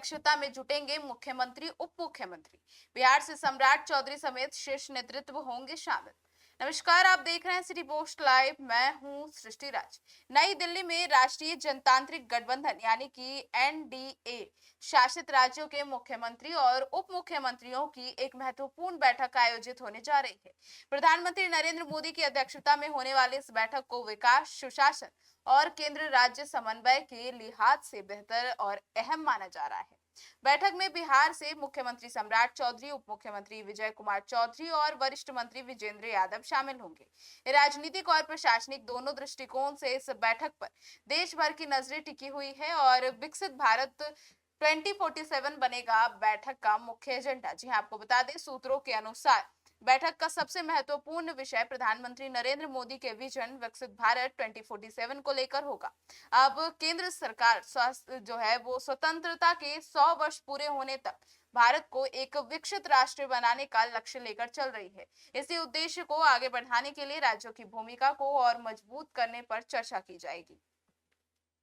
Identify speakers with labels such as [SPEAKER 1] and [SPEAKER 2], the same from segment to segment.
[SPEAKER 1] अध्यक्षता में जुटेंगे मुख्यमंत्री उप मुख्यमंत्री। बिहार से सम्राट चौधरी समेत शीर्ष नेतृत्व होंगे शामिल। नमस्कार, आप देख रहे हैं सिटी पोस्ट लाइव। मैं हूं सृष्टि राज। नई दिल्ली में राष्ट्रीय जनतांत्रिक गठबंधन यानी कि एनडीए शासित राज्यों के मुख्यमंत्री और उप मुख्यमंत्रियों की एक महत्वपूर्ण बैठक आयोजित होने जा रही है। प्रधानमंत्री नरेंद्र मोदी की अध्यक्षता में होने वाली इस बैठक को विकास, सुशासन और केंद्र राज्य समन्वय के लिहाज से बेहतर और अहम माना जा रहा है। बैठक में बिहार से मुख्यमंत्री सम्राट चौधरी, उप मुख्यमंत्री विजय कुमार चौधरी और वरिष्ठ मंत्री विजेंद्र यादव शामिल होंगे। राजनीतिक और प्रशासनिक दोनों दृष्टिकोण से इस बैठक पर देश भर की नजरें टिकी हुई है और विकसित भारत 2047 बनेगा बैठक का मुख्य एजेंडा। जी हाँ, आपको बता दें, सूत्रों के अनुसार बैठक का सबसे महत्वपूर्ण विषय प्रधानमंत्री नरेंद्र मोदी के विजन विकसित भारत 2047 को लेकर होगा। अब केंद्र सरकार स्वास्थ्य जो है वो स्वतंत्रता के 100 वर्ष पूरे होने तक भारत को एक विकसित राष्ट्र बनाने का लक्ष्य लेकर चल रही है। इसी उद्देश्य को आगे बढ़ाने के लिए राज्यों की भूमिका को और मजबूत करने पर चर्चा की जाएगी।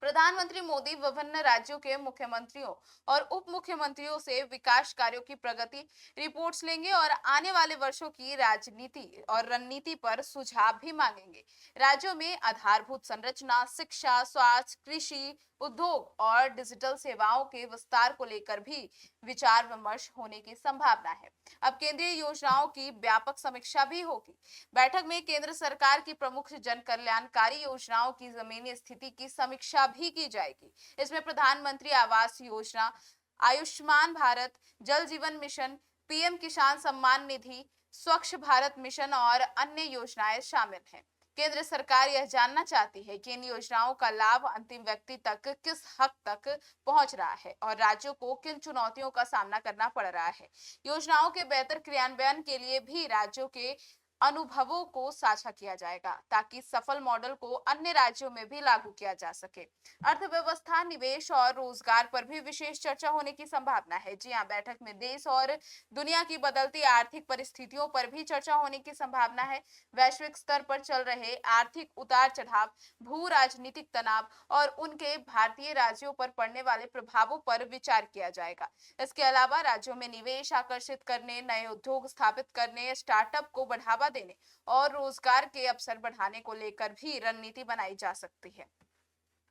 [SPEAKER 1] प्रधानमंत्री मोदी विभिन्न राज्यों के मुख्यमंत्रियों और उप मुख्यमंत्रियों से विकास कार्यों की प्रगति रिपोर्ट्स लेंगे और आने वाले वर्षों की राजनीति और रणनीति पर सुझाव भी मांगेंगे। राज्यों में आधारभूत संरचना, शिक्षा, स्वास्थ्य, कृषि, उद्योग और डिजिटल सेवाओं के विस्तार को लेकर भी विचार विमर्श होने की संभावना है। अब केंद्रीय योजनाओं की व्यापक समीक्षा भी होगी। बैठक में केंद्र सरकार की प्रमुख जन कल्याणकारी योजनाओं की जमीनी स्थिति की समीक्षा भी की जाएगी। इसमें प्रधानमंत्री आवास योजना, आयुष्मान भारत, जल जीवन मिशन, पीएम किसान सम्मान निधि, स्वच्छ भारत मिशन और अन्य योजनाएं शामिल हैं। केंद्र सरकार यह जानना चाहती है कि इन योजनाओं का लाभ अंतिम व्यक्ति तक किस हद तक पहुंच रहा है और राज्यों को किन चुनौतियों का सामना करना पड़ रहा है। योजनाओं के बेहतर क्रियान्वयन के लिए भी राज्यों के अनुभवों को साझा किया जाएगा ताकि सफल मॉडल को अन्य राज्यों में भी लागू किया जा सके। अर्थव्यवस्था, निवेश और रोजगार पर भी विशेष चर्चा होने की संभावना है। जी हाँ, बैठक में देश और दुनिया की बदलती आर्थिक परिस्थितियों पर भी चर्चा होने की संभावना है। वैश्विक स्तर पर चल रहे आर्थिक उतार चढ़ाव, भू राजनीतिक तनाव और उनके भारतीय राज्यों पर पड़ने वाले प्रभावों पर विचार किया जाएगा। इसके अलावा राज्यों में निवेश आकर्षित करने, नए उद्योग स्थापित करने, स्टार्टअप को बढ़ावा देने और रोजगार के अवसर बढ़ाने को लेकर भी रणनीति बनाई जा सकती है।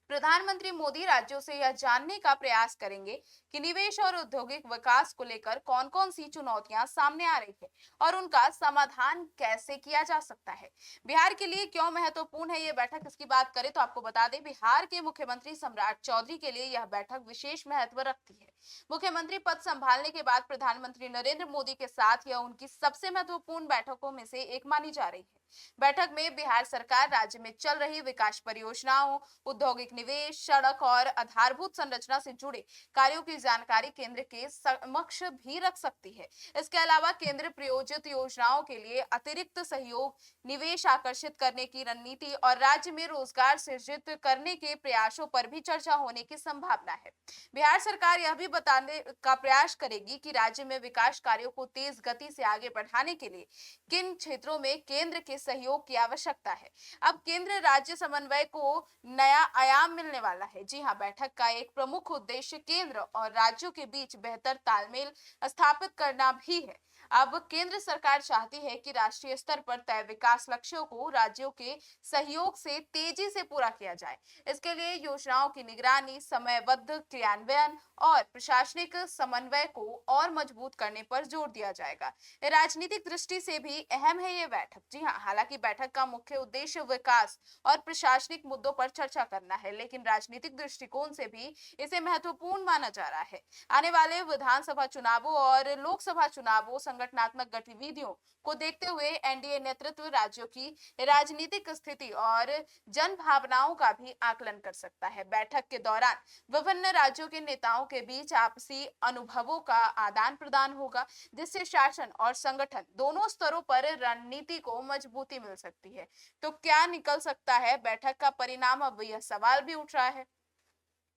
[SPEAKER 1] प्रधानमंत्री मोदी राज्यों से यह जानने का प्रयास करेंगे कि निवेश और औद्योगिक विकास को लेकर कौन-कौन सी चुनौतियां सामने आ रही है और उनका समाधान कैसे किया जा सकता है। बिहार के लिए क्यों महत्वपूर्ण है ये बैठक, इसकी बात करें तो आपको बता दें, बिहार के मुख्यमंत्री सम्राट चौधरी के लिए यह बैठक विशेष महत्व रखती है। मुख्यमंत्री पद संभालने के बाद प्रधानमंत्री नरेंद्र मोदी के साथ यह उनकी सबसे महत्वपूर्ण बैठकों में से एक मानी जा रही है। बैठक में बिहार सरकार राज्य में चल रही विकास परियोजनाओं, औद्योगिक निवेश, सड़क और आधारभूत संरचना से जुड़े कार्यों की जानकारी केंद्र के समक्ष भी रख सकती है। इसके अलावा केंद्र प्रायोजित योजनाओं के लिए अतिरिक्त सहयोग, निवेश आकर्षित करने की रणनीति और राज्य में रोजगार सृजित करने के प्रयासों पर भी चर्चा होने की संभावना है। बिहार सरकार यह भी बताने का प्रयास करेगी कि राज्य में विकास कार्यों को तेज गति से आगे बढ़ाने के लिए किन क्षेत्रों में केंद्र के सहयोग की आवश्यकता है। अब केंद्र राज्य समन्वय को नया आयाम मिलने वाला है। जी हाँ, बैठक का एक प्रमुख उद्देश्य केंद्र और राज्यों के बीच बेहतर तालमेल स्थापित करना भी है। अब केंद्र सरकार चाहती है कि राष्ट्रीय स्तर पर तय विकास लक्ष्यों को राज्यों के सहयोग से तेजी से पूरा किया जाए। इसके लिए योजनाओं की निगरानी, समयबद्ध क्रियान्वयन और प्रशासनिक समन्वय को और मजबूत करने पर जोर दिया जाएगा। राजनीतिक दृष्टि से भी अहम है ये बैठक। जी हाँ, हालांकि बैठक का मुख्य उद्देश्य विकास और प्रशासनिक मुद्दों पर चर्चा करना है, लेकिन राजनीतिक दृष्टिकोण से भी इसे महत्वपूर्ण माना जा रहा है। आने वाले विधानसभा चुनावों और लोकसभा चुनावों, संगठनात्मक गतिविधियों को देखते हुए एनडीए नेतृत्व राज्यों की राजनीतिक स्थिति और जन भावनाओं का भी आकलन कर सकता है। बैठक के दौरान विभिन्न राज्यों के नेताओं के बीच आपसी अनुभवों का आदान प्रदान होगा, जिससे शासन और संगठन दोनों स्तरों पर रणनीति को मजबूती मिल सकती है। तो क्या निकल सकता है बैठक का परिणाम, अब यह सवाल भी उठ रहा है।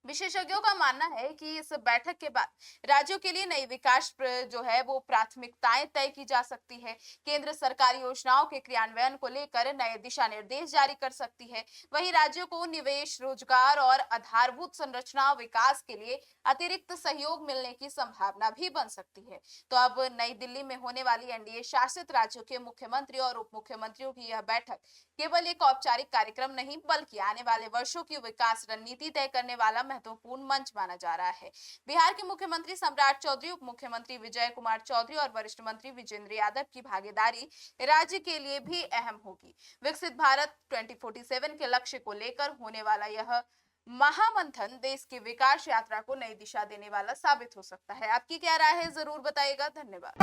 [SPEAKER 1] विशेषज्ञों का मानना है कि इस बैठक के बाद राज्यों के लिए नई विकास जो है वो प्राथमिकताएं तय की जा सकती है। केंद्र सरकार योजनाओं के क्रियान्वयन को लेकर नए दिशा निर्देश जारी कर सकती है। वहीं राज्यों को निवेश, रोजगार और आधारभूत संरचना विकास के लिए अतिरिक्त सहयोग मिलने की संभावना भी बन सकती है। तो अब नई दिल्ली में होने वाली एनडीए शासित राज्यों के मुख्यमंत्री और उप मुख्यमंत्रियों की यह बैठक केवल एक औपचारिक कार्यक्रम नहीं बल्कि आने वाले वर्षों की विकास रणनीति तय करने वाला महत्वपूर्ण मंच माना जा रहा है। बिहार के मुख्यमंत्री सम्राट चौधरी, उप मुख्यमंत्री विजय कुमार चौधरी और वरिष्ठ मंत्री विजेंद्र यादव की भागीदारी राज्य के लिए भी अहम होगी। विकसित भारत 2047 के लक्ष्य को लेकर होने वाला यह महामंथन देश की विकास यात्रा को नई दिशा देने वाला साबित हो सकता है। आपकी क्या राय है, जरूर बताइएगा। धन्यवाद।